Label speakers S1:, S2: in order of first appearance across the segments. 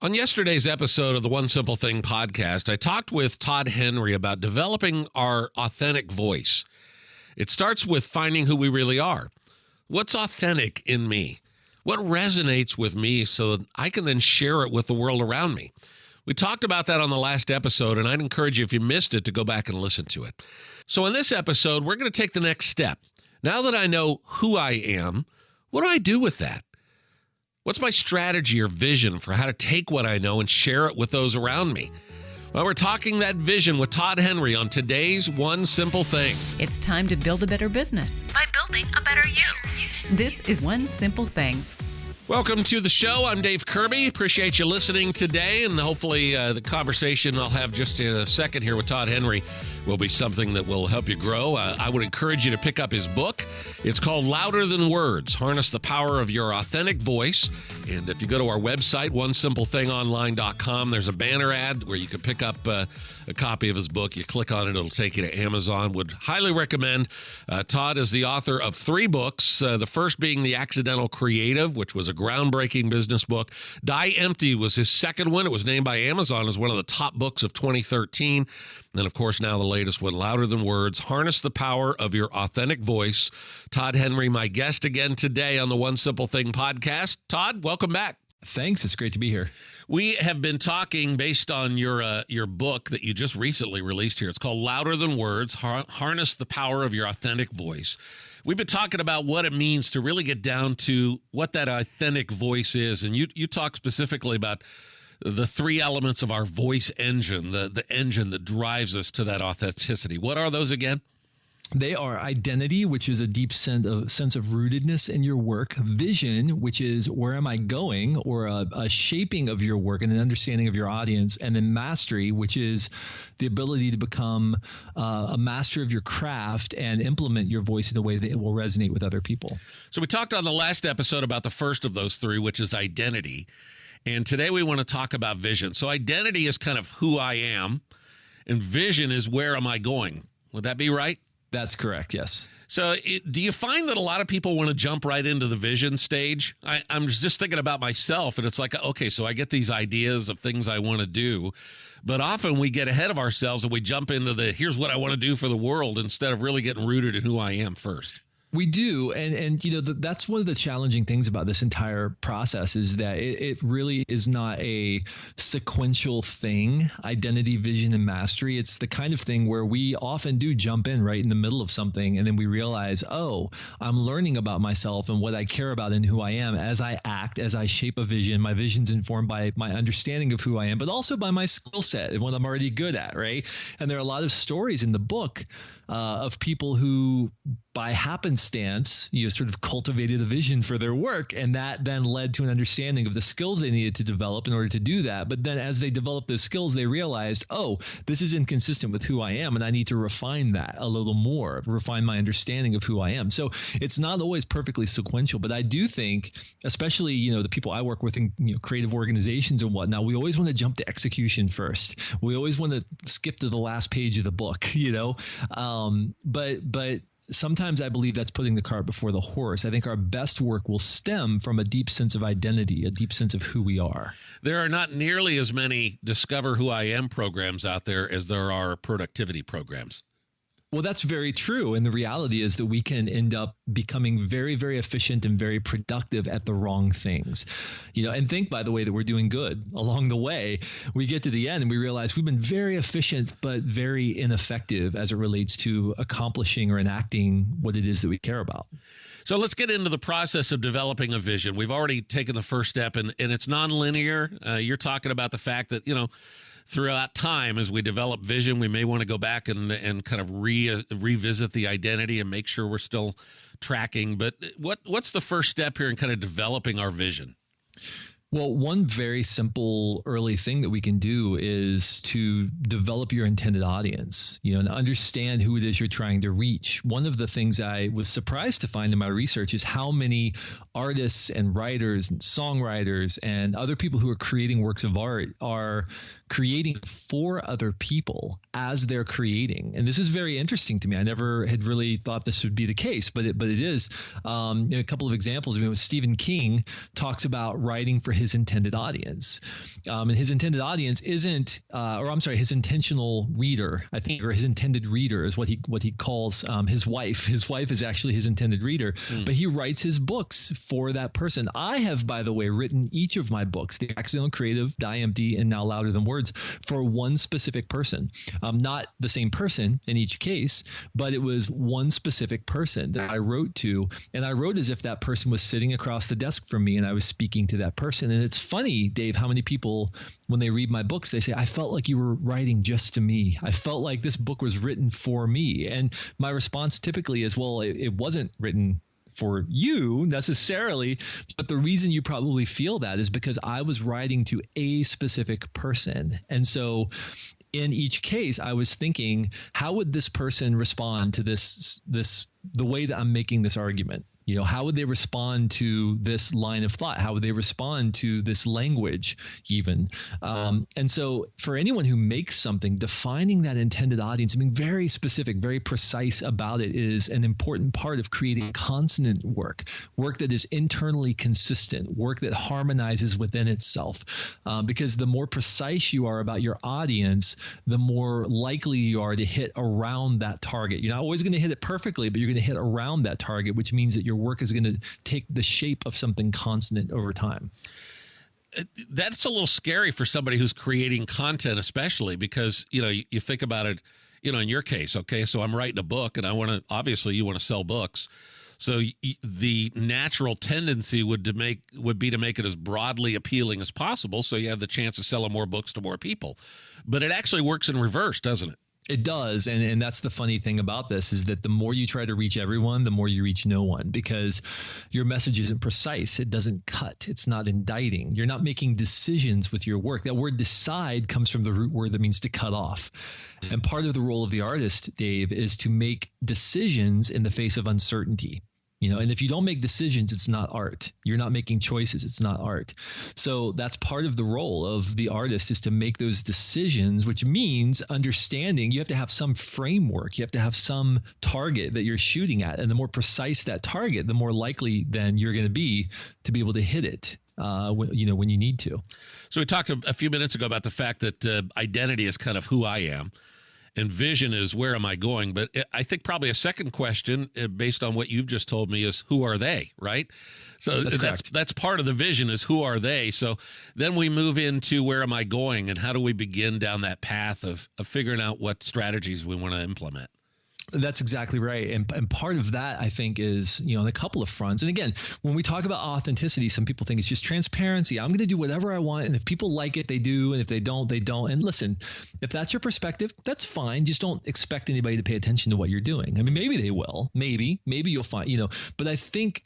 S1: On yesterday's episode of the One Simple Thing podcast, I talked with Todd Henry about developing our authentic voice. It starts with finding who we really are. What's authentic in me? What resonates with me so that I can then share it with the world around me? We talked about that on the last episode, and I'd encourage you, if you missed it, to go back and listen to it. So in this episode, we're going to take the next step. Now that I know who I am, what do I do with that? What's my strategy or vision for how to take what I know and share it with those around me? Well, we're talking that vision with Todd Henry on today's One Simple Thing.
S2: It's time to build a better business by building a better you. This is One Simple Thing.
S1: Welcome to the show. I'm Dave Kirby. Appreciate you listening today, and hopefully the conversation I'll have just in a second here with Todd Henry will be something that will help you grow. I would encourage you to pick up his book. It's called Louder Than Words, Harness the Power of Your Authentic Voice. And if you go to our website, onesimplethingonline.com, there's a banner ad where you can pick up a copy of his book. You click on it, it'll take you to Amazon. Would highly recommend. Todd is the author of 3 books, the first being The Accidental Creative, which was a groundbreaking business book. Die Empty was his second one. It was named by Amazon as one of the top books of 2013. And then, of course, now the latest one, Louder Than Words, Harness the Power of Your Authentic Voice. Todd Henry, my guest again today on the One Simple Thing podcast. Todd, welcome back.
S3: Thanks. It's great to be here.
S1: We have been talking based on your book that you just recently released here. It's called Louder Than Words, Harness the Power of Your Authentic Voice. We've been talking about what it means to really get down to what that authentic voice is. And you talk specifically about the 3 elements of our voice engine, the engine that drives us to that authenticity. What are those again?
S3: They are identity, which is a deep sense of rootedness in your work. Vision, which is where am I going, or a shaping of your work and an understanding of your audience. And then mastery, which is the ability to become a master of your craft and implement your voice in a way that it will resonate with other people. So
S1: we talked on the last episode about the first of those 3, which is identity. And today we want to talk about vision. So identity is kind of who I am, and vision is where am I going. Would that be right?
S3: That's correct, yes.
S1: So do you find that a lot of people want to jump right into the vision stage? I'm just thinking about myself, and it's like, okay, so I get these ideas of things I want to do, but often we get ahead of ourselves and we jump into here's what I want to do for the world instead of really getting rooted in who I am first.
S3: We do. And you know, that's one of the challenging things about this entire process is that it really is not a sequential thing, identity, vision, and mastery. It's the kind of thing where we often do jump in right in the middle of something. And then we realize, oh, I'm learning about myself and what I care about and who I am as I act, as I shape a vision. My vision's informed by my understanding of who I am, but also by my skill set and what I'm already good at, right? And there are a lot of stories in the book of people who, by happenstance, sort of cultivated a vision for their work, and that then led to an understanding of the skills they needed to develop in order to do that. But then as they developed those skills, they realized, oh, this is inconsistent with who I am, and I need to refine that a little more, refine my understanding of who I am. So it's not always perfectly sequential, but I do think, especially, the people I work with in creative organizations and whatnot, we always want to jump to execution first. We always want to skip to the last page of the book, but sometimes I believe that's putting the cart before the horse. I think our best work will stem from a deep sense of identity, a deep sense of who we are.
S1: There are not nearly as many Discover Who I Am programs out there as there are productivity programs.
S3: Well, that's very true. And the reality is that we can end up becoming very, very efficient and very productive at the wrong things. And think, by the way, that we're doing good along the way. We get to the end and we realize we've been very efficient, but very ineffective as it relates to accomplishing or enacting what it is that we care about.
S1: So let's get into the process of developing a vision. We've already taken the first step, and it's nonlinear. You're talking about the fact that, throughout time, as we develop vision, we may want to go back and kind of revisit the identity and make sure we're still tracking. But what's the first step here in kind of developing our vision?
S3: Well, one very simple early thing that we can do is to develop your intended audience, and understand who it is you're trying to reach. One of the things I was surprised to find in my research is how many artists and writers and songwriters and other people who are creating works of art are creating for other people as they're creating. And this is very interesting to me. I never had really thought this would be the case, but it is. A couple of examples. Stephen King talks about writing for his intended audience. And his intended audience isn't, his intentional reader, I think, or his intended reader is what he calls his wife. His wife is actually his intended reader, but he writes his books for that person. I have, by the way, written each of my books, The Accidental Creative, Die Empty, and Now Louder Than Words, for one specific person. Not the same person in each case, but it was one specific person that I wrote to. And I wrote as if that person was sitting across the desk from me and I was speaking to that person. And it's funny, Dave, how many people, when they read my books, they say, I felt like you were writing just to me. I felt like this book was written for me. And my response typically is, well, it wasn't written for you necessarily, but the reason you probably feel that is because I was writing to a specific person. And so in each case, I was thinking, how would this person respond to the way that I'm making this argument? You know, how would they respond to this line of thought? How would they respond to this language even? And so for anyone who makes something, defining that intended audience, being very specific, very precise about it is an important part of creating consonant work that is internally consistent, work that harmonizes within itself. Because the more precise you are about your audience, the more likely you are to hit around that target. You're not always going to hit it perfectly, but you're going to hit around that target, which means that your work is going to take the shape of something consonant over time.
S1: That's a little scary for somebody who's creating content, especially because, you think about it, in your case, okay, so I'm writing a book and obviously you want to sell books. So the natural tendency would be to make it as broadly appealing as possible. So you have the chance of selling more books to more people, but it actually works in reverse, doesn't it?
S3: It does. And that's the funny thing about this is that the more you try to reach everyone, the more you reach no one because your message isn't precise. It doesn't cut. It's not indicting. You're not making decisions with your work. That word decide comes from the root word that means to cut off. And part of the role of the artist, Dave, is to make decisions in the face of uncertainty. And if you don't make decisions, it's not art. You're not making choices. It's not art. So that's part of the role of the artist is to make those decisions, which means understanding you have to have some framework. You have to have some target that you're shooting at. And the more precise that target, the more likely then you're going to be able to hit it. When you need to.
S1: So we talked a few minutes ago about the fact that identity is kind of who I am. And vision is where am I going? But I think probably a second question based on what you've just told me is who are they, right? So that's part of the vision is who are they? So then we move into where am I going and how do we begin down that path of figuring out what strategies we want to implement?
S3: That's exactly right. And part of that, I think, is, on a couple of fronts. And again, when we talk about authenticity, some people think it's just transparency. I'm going to do whatever I want. And if people like it, they do. And if they don't, they don't. And listen, if that's your perspective, that's fine. Just don't expect anybody to pay attention to what you're doing. I mean, maybe they will. Maybe you'll find, but I think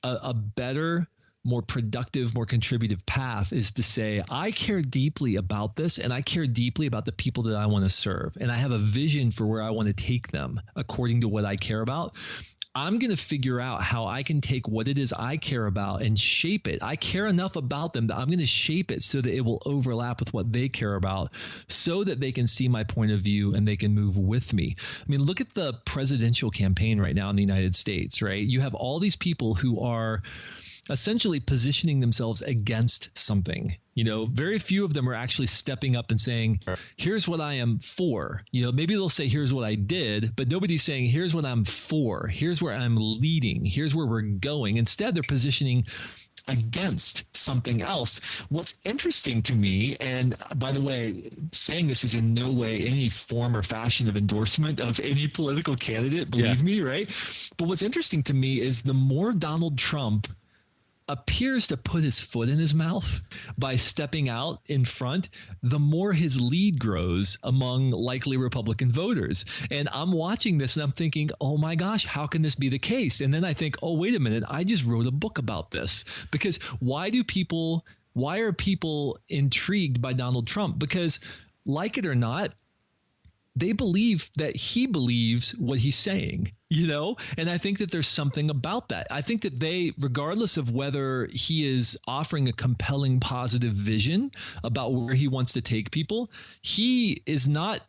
S3: a better, more productive, more contributive path is to say, I care deeply about this and I care deeply about the people that I want to serve. And I have a vision for where I want to take them according to what I care about. I'm going to figure out how I can take what it is I care about and shape it. I care enough about them that I'm going to shape it so that it will overlap with what they care about so that they can see my point of view and they can move with me. I mean, look at the presidential campaign right now in the United States, right? You have all these people who are essentially positioning themselves against something. Very few of them are actually stepping up and saying, here's what I am for. Maybe they'll say, here's what I did, but nobody's saying, here's what I'm for. Here's where I'm leading. Here's where we're going. Instead, they're positioning against something else. What's interesting to me, and by the way, saying this is in no way any form or fashion of endorsement of any political candidate, believe me, right? But what's interesting to me is the more Donald Trump appears to put his foot in his mouth by stepping out in front, the more his lead grows among likely Republican voters. And I'm watching this and I'm thinking, oh my gosh, how can this be the case? And then I think, oh, wait a minute, I just wrote a book about this. Because why are people intrigued by Donald Trump? Because like it or not, they believe that he believes what he's saying, and I think that there's something about that. I think that they, regardless of whether he is offering a compelling, positive vision about where he wants to take people, he is not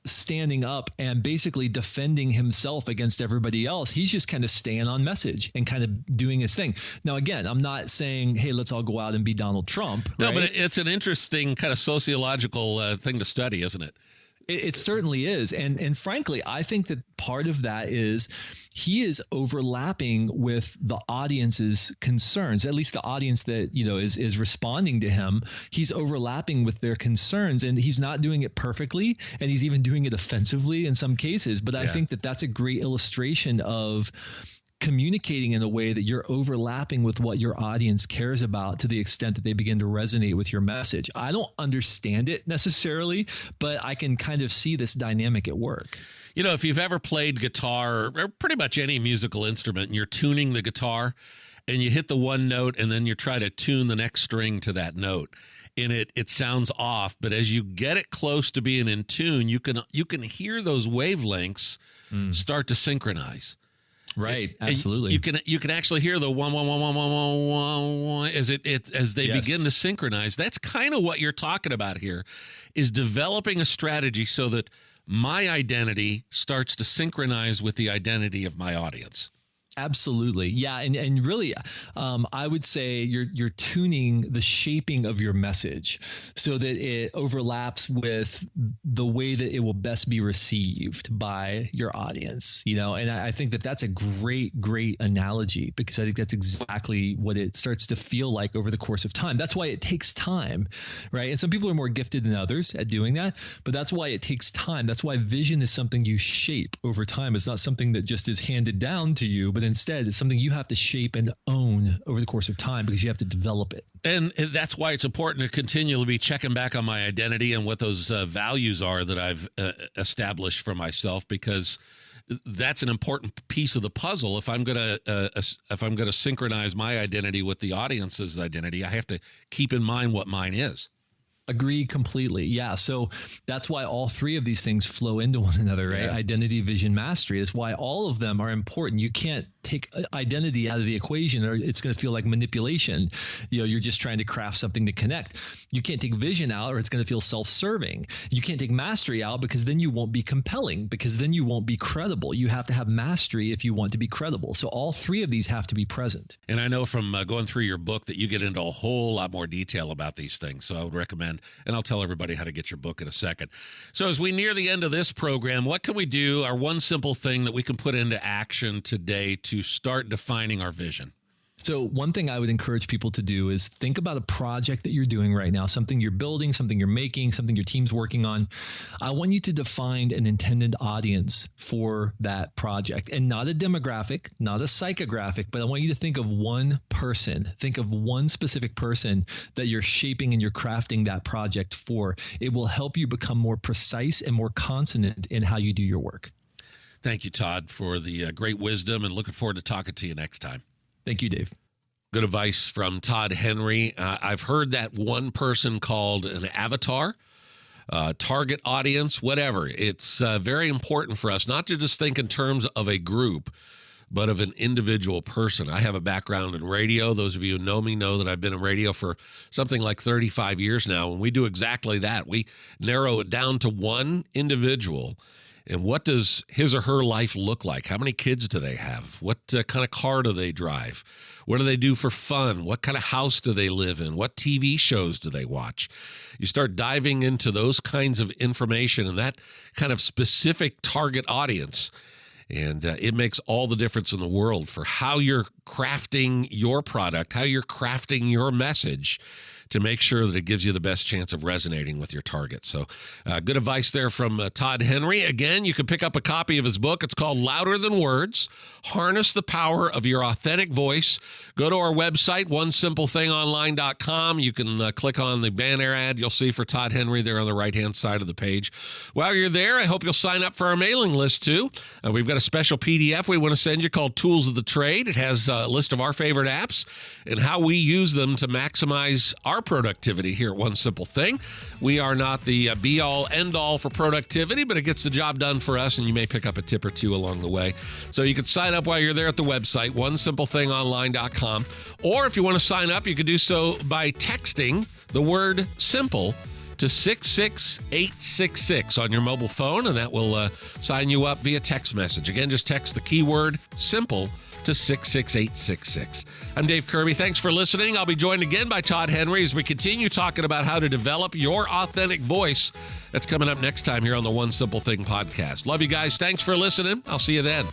S3: standing up and basically defending himself against everybody else. He's just kind of staying on message and kind of doing his thing. Now, again, I'm not saying, hey, let's all go out and be Donald Trump.
S1: No,
S3: right?
S1: but it's an interesting kind of sociological thing to study, isn't it?
S3: It certainly is. And frankly, I think that part of that is he is overlapping with the audience's concerns, at least the audience that, is responding to him. He's overlapping with their concerns, and he's not doing it perfectly, and he's even doing it offensively in some cases. But I think that that's a great illustration of communicating in a way that you're overlapping with what your audience cares about to the extent that they begin to resonate with your message. I don't understand it necessarily, but I can kind of see this dynamic at work.
S1: If you've ever played guitar or pretty much any musical instrument and you're tuning the guitar and you hit the one note and then you try to tune the next string to that note and it sounds off, but as you get it close to being in tune, you can hear those wavelengths start to synchronize.
S3: Right, absolutely.
S1: You can actually hear the one as they begin to synchronize. That's kind of what you're talking about here, is developing a strategy so that my identity starts to synchronize with the identity of my audience.
S3: Absolutely. Yeah. And really, I would say you're tuning the shaping of your message so that it overlaps with the way that it will best be received by your audience, and I think that that's a great analogy, because I think that's exactly what it starts to feel like over the course of time. That's why it takes time, right? And some people are more gifted than others at doing that, but that's why it takes time. That's why vision is something you shape over time. It's not something that just is handed down to you, but instead, it's something you have to shape and own over the course of time, because you have to develop it.
S1: And that's why it's important to continually be checking back on my identity and what those values are that I've established for myself, because that's an important piece of the puzzle. If I'm going to synchronize my identity with the audience's identity, I have to keep in mind what mine is.
S3: Agree completely. Yeah. So that's why all three of these things flow into one another, right? Yeah. Identity, vision, mastery. That's why all of them are important. You can't take identity out of the equation, or it's going to feel like manipulation. You're just trying to craft something to connect. You can't take vision out, or it's going to feel self-serving. You can't take mastery out, because then you won't be compelling, because then you won't be credible. You have to have mastery if you want to be credible. So all three of these have to be present.
S1: And I know from going through your book that you get into a whole lot more detail about these things. So I would recommend, and I'll tell everybody how to get your book in a second. So as we near the end of this program, what can we do, our one simple thing that we can put into action today to start defining our vision?
S3: So one thing I would encourage people to do is think about a project that you're doing right now, something you're building, something you're making, something your team's working on. I want you to define an intended audience for that project, and not a demographic, not a psychographic, but I want you to think of one person. Think of one specific person that you're shaping and you're crafting that project for. It will help you become more precise and more consonant in how you do your work.
S1: Thank you, Todd, for the great wisdom, and looking forward to talking to you next time.
S3: Thank you, Dave.
S1: Good advice from Todd Henry. I've heard that one person called an avatar, target audience, whatever. It's very important for us not to just think in terms of a group, but of an individual person. I have a background in radio. Those of you who know me know that I've been in radio for something like 35 years now, and we do exactly that. We narrow it down to one individual. And what does his or her life look like? How many kids do they have? What kind of car do they drive? What do they do for fun? What kind of house do they live in? What TV shows do they watch? You start diving into those kinds of information and that kind of specific target audience, and it makes all the difference in the world for how you're crafting your product, how you're crafting your message, to make sure that it gives you the best chance of resonating with your target. So good advice there from Todd Henry. Again, you can pick up a copy of his book. It's called Louder Than Words, Harness the Power of Your Authentic Voice. Go to our website, onesimplething.online.com. You can click on the banner ad you'll see for Todd Henry there on the right-hand side of the page. While you're there, I hope you'll sign up for our mailing list too. We've got a special PDF we want to send you called Tools of the Trade. It has a list of our favorite apps and how we use them to maximize our productivity here at One Simple Thing. We are not the be-all, end-all for productivity, but it gets the job done for us, and you may pick up a tip or two along the way. So you can sign up while you're there at the website, onesimplething.online.com. Or if you want to sign up, you can do so by texting the word SIMPLE to 66866 on your mobile phone, and that will sign you up via text message. Again, just text the keyword SIMPLE to 66866. I'm Dave Kirby. Thanks for listening. I'll be joined again by Todd Henry as we continue talking about how to develop your authentic voice. That's coming up next time here on the One Simple Thing podcast. Love you guys. Thanks for listening. I'll see you then.